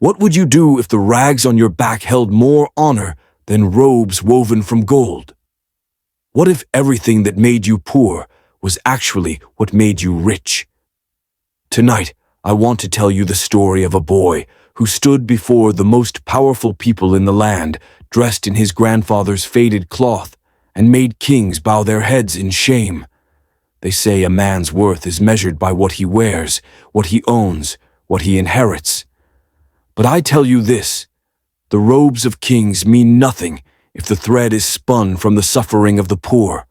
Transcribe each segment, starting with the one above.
What would you do if the rags on your back held more honor than robes woven from gold? What if everything that made you poor was actually what made you rich? Tonight, I want to tell you the story of a boy who stood before the most powerful people in the land, dressed in his grandfather's faded cloth, and made kings bow their heads in shame. They say a man's worth is measured by what he wears, what he owns, what he inherits. But I tell you this, the robes of kings mean nothing if the thread is spun from the suffering of the poor.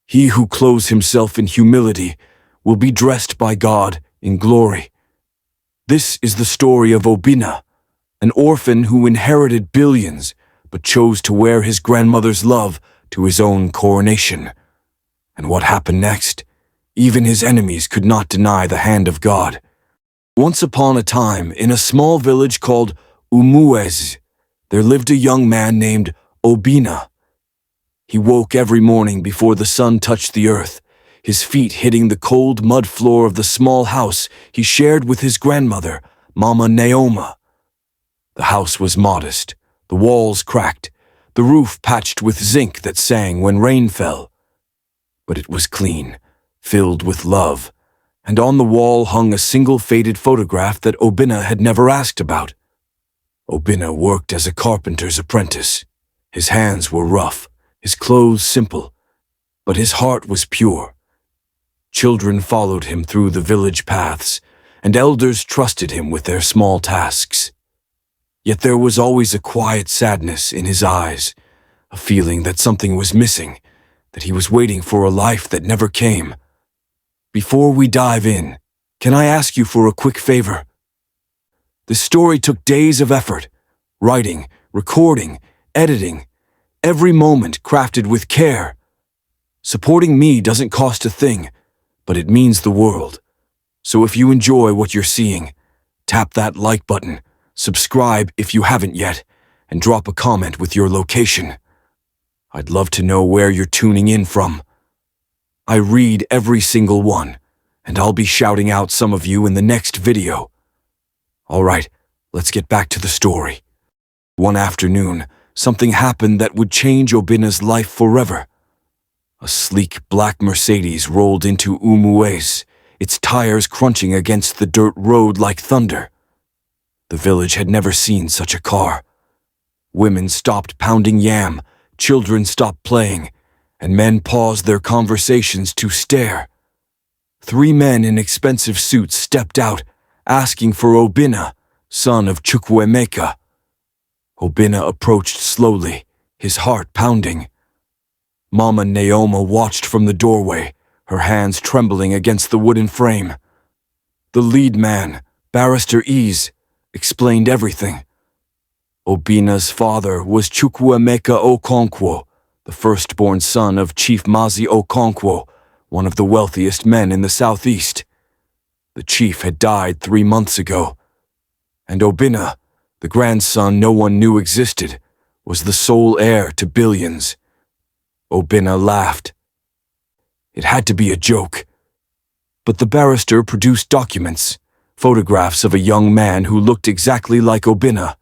He who clothes himself in humility will be dressed by God in glory. This is the story of Obinna, an orphan who inherited billions but chose to wear his grandmother's love to his own coronation. And what happened next? Even his enemies could not deny the hand of God. Once upon a time, in a small village called Umuez, there lived a young man named Obinna. He woke every morning before the sun touched the earth, his feet hitting the cold mud floor of the small house he shared with his grandmother, Mama Naoma. The house was modest, the walls cracked, the roof patched with zinc that sang when rain fell. But it was clean, filled with love, and on the wall hung a single faded photograph that Obinna had never asked about. Obinna worked as a carpenter's apprentice. His hands were rough, his clothes simple, but his heart was pure. Children followed him through the village paths, and elders trusted him with their small tasks. Yet there was always a quiet sadness in his eyes, a feeling that something was missing, that he was waiting for a life that never came. Before we dive in, can I ask you for a quick favor? This story took days of effort, writing, recording, editing, every moment crafted with care. Supporting me doesn't cost a thing, but it means the world. So if you enjoy what you're seeing, tap that like button, subscribe if you haven't yet, and drop a comment with your location. I'd love to know where you're tuning in from. I read every single one, and I'll be shouting out some of you in the next video. All right, let's get back to the story. One afternoon, something happened that would change Obinna's life forever. A sleek black Mercedes rolled into Umuez, its tires crunching against the dirt road like thunder. The village had never seen such a car. Women stopped pounding yam, children stopped playing, and men paused their conversations to stare. 3 men in expensive suits stepped out, asking for Obinna, son of Chukwuemeka. Obinna approached slowly, his heart pounding. Mama Naoma watched from the doorway, her hands trembling against the wooden frame. The lead man, Barrister Ease, explained everything. Obinna's father was Chukwuemeka Okonkwo, the firstborn son of Chief Mazi Okonkwo, one of the wealthiest men in the southeast. The chief had died 3 months ago, and Obinna, the grandson no one knew existed, was the sole heir to billions. Obinna laughed. It had to be a joke. But the barrister produced documents, photographs of a young man who looked exactly like Obinna,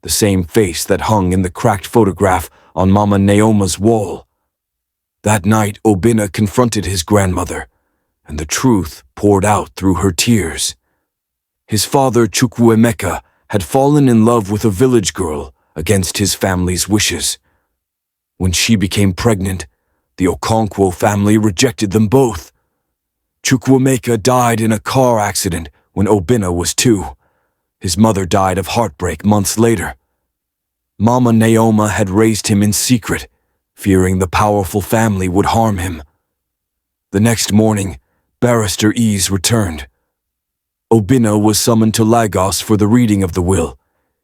the same face that hung in the cracked photograph on Mama Naoma's wall. That night, Obinna confronted his grandmother, and the truth poured out through her tears. His father, Chukwuemeka, had fallen in love with a village girl against his family's wishes. When she became pregnant, the Okonkwo family rejected them both. Chukwuemeka died in a car accident when Obinna was 2. His mother died of heartbreak months later. Mama Naoma had raised him in secret, fearing the powerful family would harm him. The next morning, Barrister Ease returned. Obinna was summoned to Lagos for the reading of the will.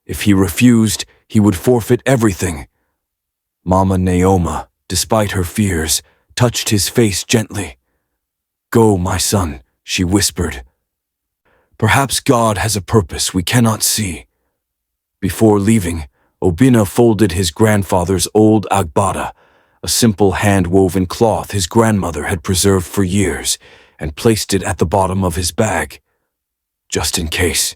If he refused, he would forfeit everything. Mama Naoma, despite her fears, touched his face gently. "Go, my son," she whispered. "Perhaps God has a purpose we cannot see." Before leaving, Obinna folded his grandfather's old agbada, a simple hand-woven cloth his grandmother had preserved for years, and placed it at the bottom of his bag, just in case.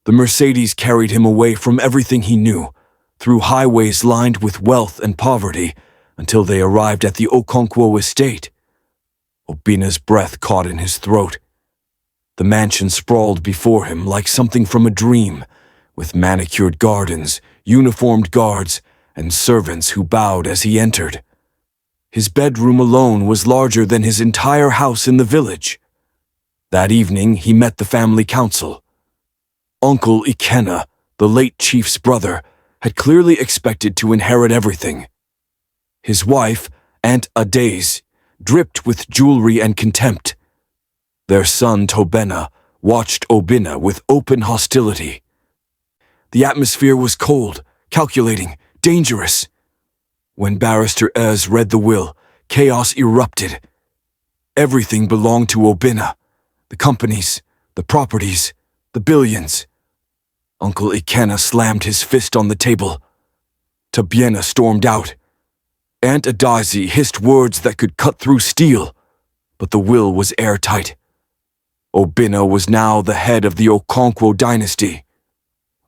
The Mercedes carried him away from everything he knew, through highways lined with wealth and poverty, until they arrived at the Okonkwo estate. Obinna's breath caught in his throat. The mansion sprawled before him like something from a dream, with manicured gardens, uniformed guards, and servants who bowed as he entered. His bedroom alone was larger than his entire house in the village. That evening he met the family council. Uncle Ikenna, the late chief's brother, had clearly expected to inherit everything. His wife, Aunt Adaze, dripped with jewelry and contempt. Their son Tobenna watched Obinna with open hostility. The atmosphere was cold, calculating, dangerous. When Barrister Ez read the will, chaos erupted. Everything belonged to Obinna. The companies, the properties, the billions. Uncle Ikenna slammed his fist on the table. Tobenna stormed out. Aunt Adazi hissed words that could cut through steel, but the will was airtight. Obinna was now the head of the Okonkwo dynasty.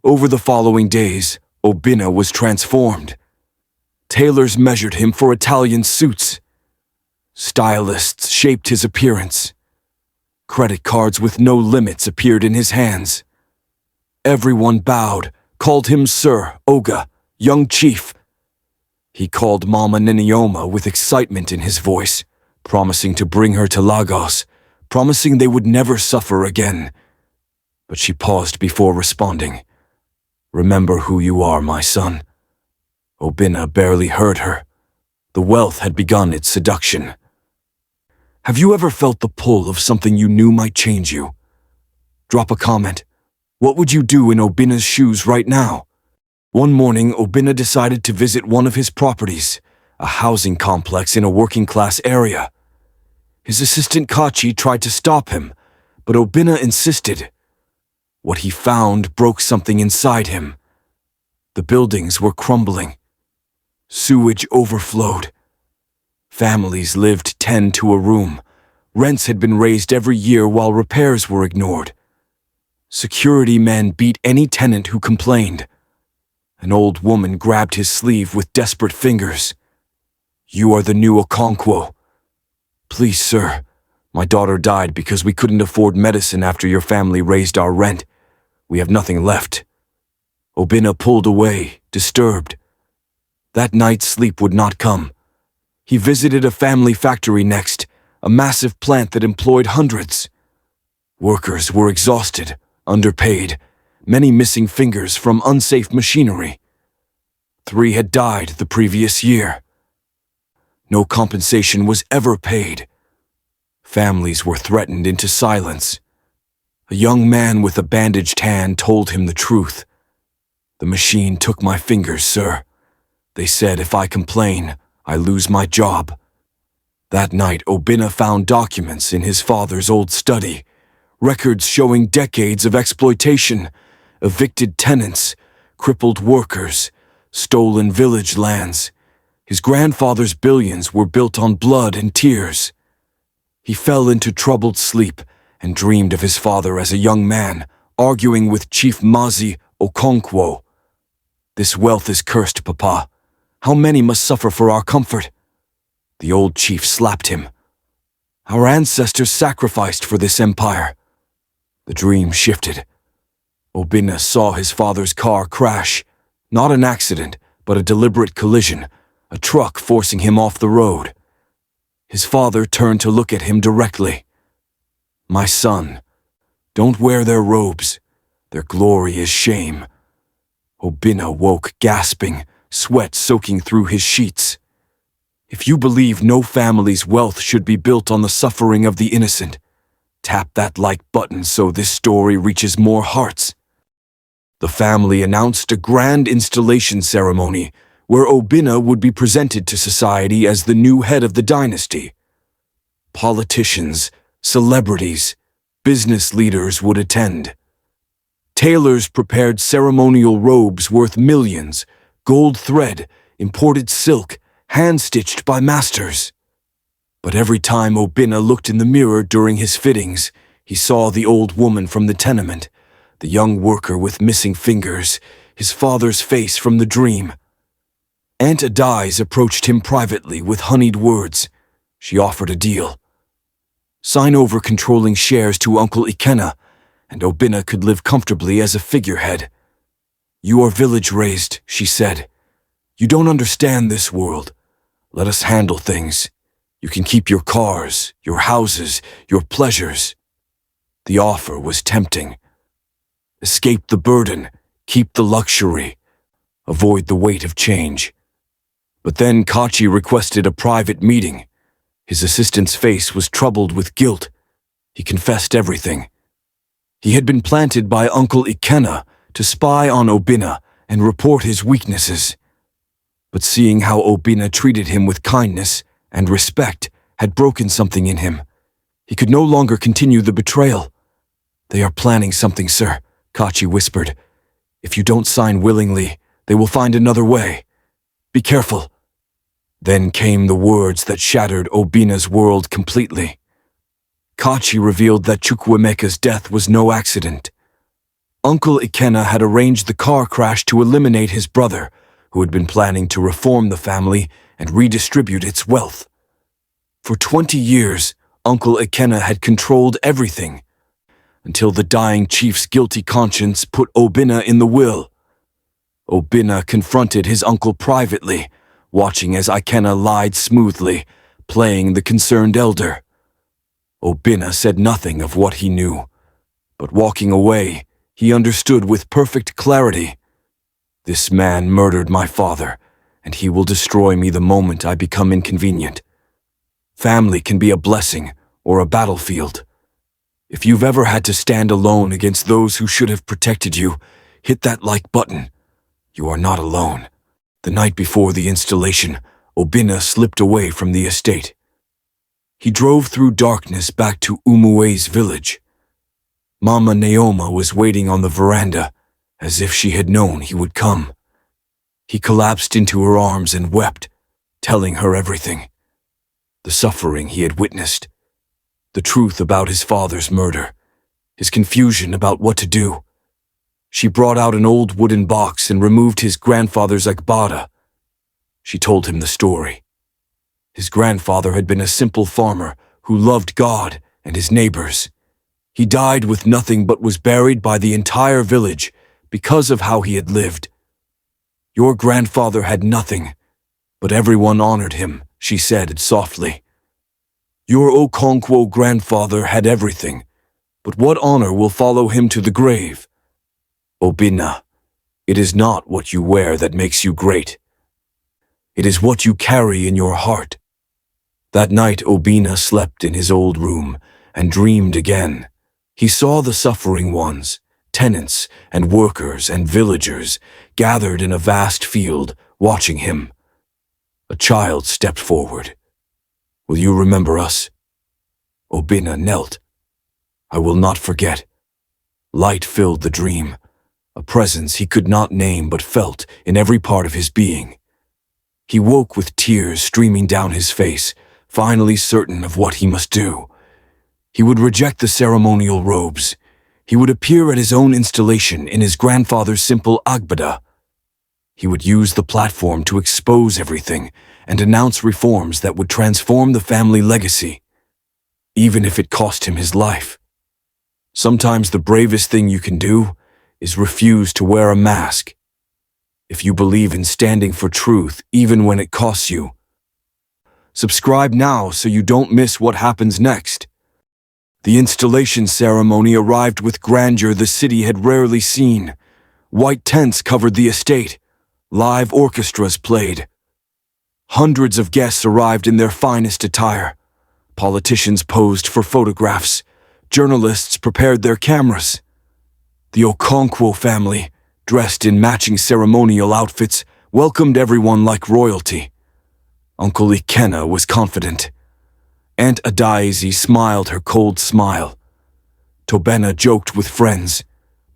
Over the following days, Obinna was transformed. Tailors measured him for Italian suits. Stylists shaped his appearance. Credit cards with no limits appeared in his hands. Everyone bowed, called him Sir Oga, young chief. He called Mama Ninioma with excitement in his voice, promising to bring her to Lagos, promising they would never suffer again. But she paused before responding. "Remember who you are, my son." Obinna barely heard her. The wealth had begun its seduction. Have you ever felt the pull of something you knew might change you? Drop a comment. What would you do in Obinna's shoes right now? One morning, Obinna decided to visit one of his properties, a housing complex in a working-class area. His assistant Kachi tried to stop him, but Obinna insisted. What he found broke something inside him. The buildings were crumbling. Sewage overflowed. Families lived 10 to a room. Rents had been raised every year while repairs were ignored. Security men beat any tenant who complained. An old woman grabbed his sleeve with desperate fingers. "You are the new Okonkwo." "Please, sir, my daughter died because we couldn't afford medicine after your family raised our rent. We have nothing left." Obinna pulled away, disturbed. That night sleep would not come. He visited a family factory next, a massive plant that employed hundreds. Workers were exhausted, underpaid, many missing fingers from unsafe machinery. 3 had died the previous year. No compensation was ever paid. Families were threatened into silence. A young man with a bandaged hand told him the truth. "The machine took my fingers, sir. They said if I complain, I lose my job." That night, Obinna found documents in his father's old study, records showing decades of exploitation, evicted tenants, crippled workers, stolen village lands. His grandfather's billions were built on blood and tears. He fell into troubled sleep and dreamed of his father as a young man, arguing with Chief Mazi Okonkwo. "This wealth is cursed, Papa. How many must suffer for our comfort?" The old chief slapped him. "Our ancestors sacrificed for this empire." The dream shifted. Obinna saw his father's car crash, not an accident, but a deliberate collision, a truck forcing him off the road. His father turned to look at him directly. "My son, don't wear their robes. Their glory is shame." Obinna woke gasping, sweat soaking through his sheets. If you believe no family's wealth should be built on the suffering of the innocent, tap that like button so this story reaches more hearts. The family announced a grand installation ceremony where Obinna would be presented to society as the new head of the dynasty. Politicians, celebrities, business leaders would attend. Tailors prepared ceremonial robes worth millions, gold thread, imported silk, hand-stitched by masters. But every time Obinna looked in the mirror during his fittings, he saw the old woman from the tenement, the young worker with missing fingers, his father's face from the dream. Aunt Adais approached him privately with honeyed words. She offered a deal. Sign over controlling shares to Uncle Ikenna, and Obinna could live comfortably as a figurehead. You are village-raised, she said. You don't understand this world. Let us handle things. You can keep your cars, your houses, your pleasures. The offer was tempting. Escape the burden, keep the luxury, avoid the weight of change. But then Kachi requested a private meeting. His assistant's face was troubled with guilt. He confessed everything. He had been planted by Uncle Ikenna to spy on Obinna and report his weaknesses. But seeing how Obinna treated him with kindness and respect had broken something in him. He could no longer continue the betrayal. They are planning something, sir, Kachi whispered. If you don't sign willingly, they will find another way. Be careful. Then came the words that shattered Obinna's world completely. Kachi revealed that Chukwuemeka's death was no accident. Uncle Ikenna had arranged the car crash to eliminate his brother, who had been planning to reform the family and redistribute its wealth. For 20 years, Uncle Ikenna had controlled everything, until the dying chief's guilty conscience put Obinna in the will. Obinna confronted his uncle privately, watching as Ikenna lied smoothly, playing the concerned elder. Obinna said nothing of what he knew, but walking away, he understood with perfect clarity. This man murdered my father, and he will destroy me the moment I become inconvenient. Family can be a blessing or a battlefield. If you've ever had to stand alone against those who should have protected you, hit that like button. You are not alone. The night before the installation, Obinna slipped away from the estate. He drove through darkness back to Umue's village. Mama Naoma was waiting on the veranda, as if she had known he would come. He collapsed into her arms and wept, telling her everything. The suffering he had witnessed, the truth about his father's murder, his confusion about what to do. She brought out an old wooden box and removed his grandfather's akbada. She told him the story. His grandfather had been a simple farmer who loved God and his neighbors. He died with nothing but was buried by the entire village because of how he had lived. Your grandfather had nothing, but everyone honored him, she said softly. Your Okonkwo grandfather had everything, but what honor will follow him to the grave? Obinna, it is not what you wear that makes you great. It is what you carry in your heart. That night Obinna slept in his old room and dreamed again. He saw the suffering ones, tenants and workers and villagers, gathered in a vast field, watching him. A child stepped forward. Will you remember us? Obinna knelt. I will not forget. Light filled the dream, a presence he could not name but felt in every part of his being. He woke with tears streaming down his face, finally certain of what he must do. He would reject the ceremonial robes. He would appear at his own installation in his grandfather's simple agbada. He would use the platform to expose everything and announce reforms that would transform the family legacy, even if it cost him his life. Sometimes the bravest thing you can do is refuse to wear a mask. If you believe in standing for truth, even when it costs you. Subscribe now so you don't miss what happens next. The installation ceremony arrived with grandeur the city had rarely seen. White tents covered the estate. Live orchestras played. Hundreds of guests arrived in their finest attire. Politicians posed for photographs. Journalists prepared their cameras. The Okonkwo family, dressed in matching ceremonial outfits, welcomed everyone like royalty. Uncle Ikenna was confident. Aunt Adaizi smiled her cold smile. Tobena joked with friends.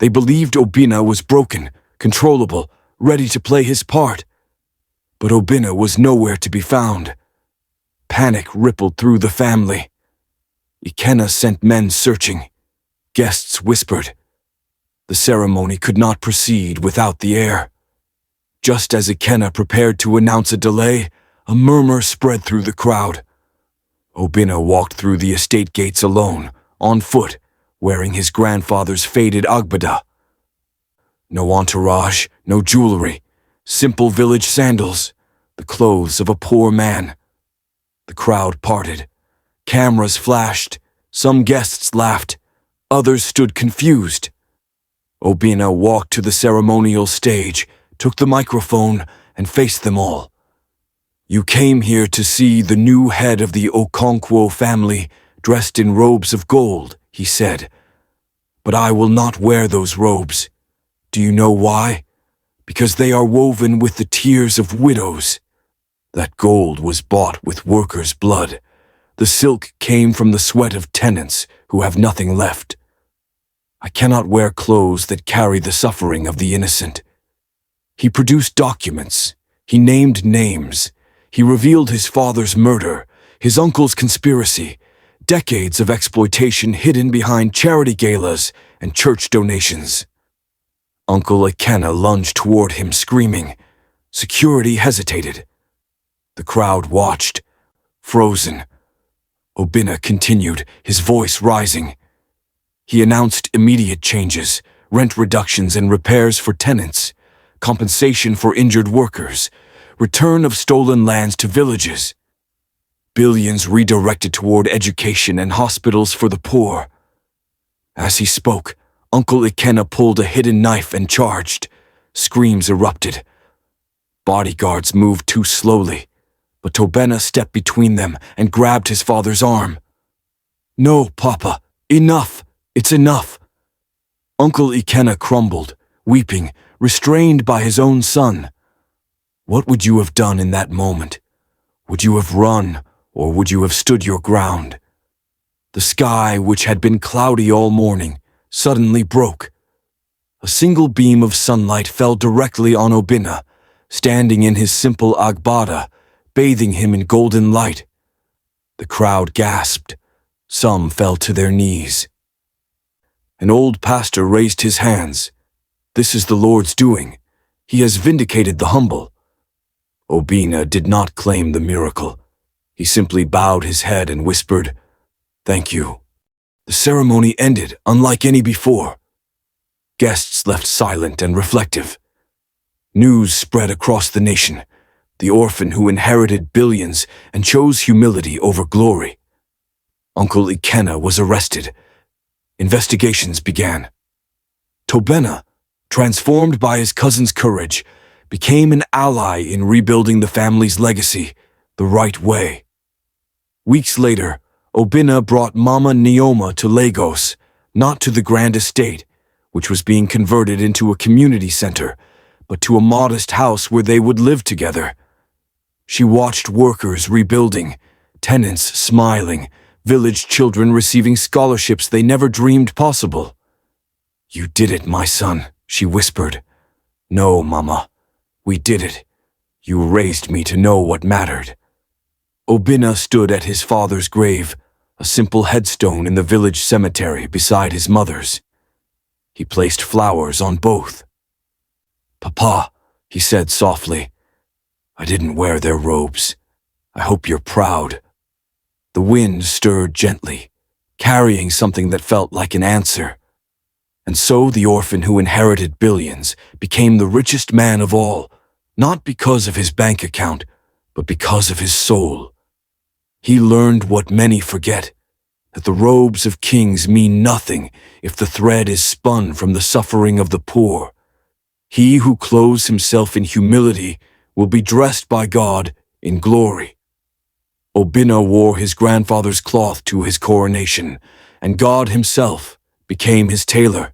They believed Obinna was broken, controllable, ready to play his part. But Obinna was nowhere to be found. Panic rippled through the family. Ikenna sent men searching. Guests whispered, The ceremony could not proceed without the heir. Just as Ikenna prepared to announce a delay, a murmur spread through the crowd. Obinna walked through the estate gates alone, on foot, wearing his grandfather's faded agbada. No entourage, no jewelry, simple village sandals, the clothes of a poor man. The crowd parted. Cameras flashed. Some guests laughed. Others stood confused. Obinna walked to the ceremonial stage, took the microphone, and faced them all. "You came here to see the new head of the Okonkwo family, dressed in robes of gold," he said. "But I will not wear those robes. Do you know why? Because they are woven with the tears of widows. That gold was bought with workers' blood. The silk came from the sweat of tenants who have nothing left. I cannot wear clothes that carry the suffering of the innocent." He produced documents. He named names. He revealed his father's murder, his uncle's conspiracy, decades of exploitation hidden behind charity galas and church donations. Uncle Ikenna lunged toward him, screaming. Security hesitated. The crowd watched, frozen. Obinna continued, his voice rising. He announced immediate changes, rent reductions and repairs for tenants, compensation for injured workers, return of stolen lands to villages, billions redirected toward education and hospitals for the poor. As he spoke, Uncle Ikenna pulled a hidden knife and charged. Screams erupted. Bodyguards moved too slowly, but Obinna stepped between them and grabbed his father's arm. "No, Papa, enough, it's enough." Uncle Ikenna crumbled, weeping, restrained by his own son. What would you have done in that moment? Would you have run, or would you have stood your ground? The sky, which had been cloudy all morning, suddenly broke. A single beam of sunlight fell directly on Obinna, standing in his simple agbada, bathing him in golden light. The crowd gasped. Some fell to their knees. An old pastor raised his hands. "This is the Lord's doing. He has vindicated the humble." Obinna did not claim the miracle. He simply bowed his head and whispered, "Thank you." The ceremony ended unlike any before. Guests left silent and reflective. News spread across the nation. The orphan who inherited billions and chose humility over glory. Uncle Ikenna was arrested. Investigations began. Obinna, transformed by his cousin's courage, became an ally in rebuilding the family's legacy the right way. Weeks later, Obinna brought Mama Neoma to Lagos, not to the grand estate, which was being converted into a community center, but to a modest house where they would live together. She watched workers rebuilding, tenants smiling, village children receiving scholarships they never dreamed possible. "You did it, my son," she whispered. "No, Mama. We did it. You raised me to know what mattered." Obinna stood at his father's grave, a simple headstone in the village cemetery beside his mother's. He placed flowers on both. "Papa," he said softly, "I didn't wear their robes. I hope you're proud." The wind stirred gently, carrying something that felt like an answer. And so the orphan who inherited billions became the richest man of all, not because of his bank account, but because of his soul. He learned what many forget, that the robes of kings mean nothing if the thread is spun from the suffering of the poor. He who clothes himself in humility will be dressed by God in glory. Obinna wore his grandfather's cloth to his coronation, and God himself became his tailor.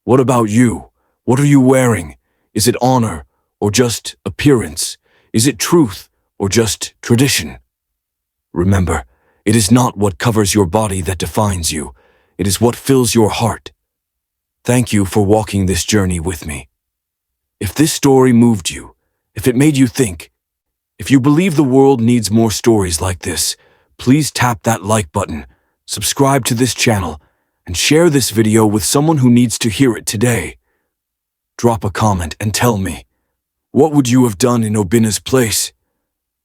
What about you? What are you wearing? Is it honor or just appearance? Is it truth or just tradition? Remember, it is not what covers your body that defines you. It is what fills your heart. Thank you for walking this journey with me. If this story moved you, if it made you think, if you believe the world needs more stories like this, please tap that like button, subscribe to this channel, and share this video with someone who needs to hear it today. Drop a comment and tell me, what would you have done in Obinna's place?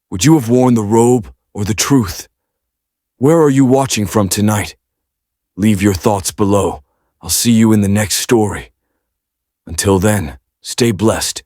Would you have worn the robe or the truth? Where are you watching from tonight? Leave your thoughts below. I'll see you in the next story. Until then, stay blessed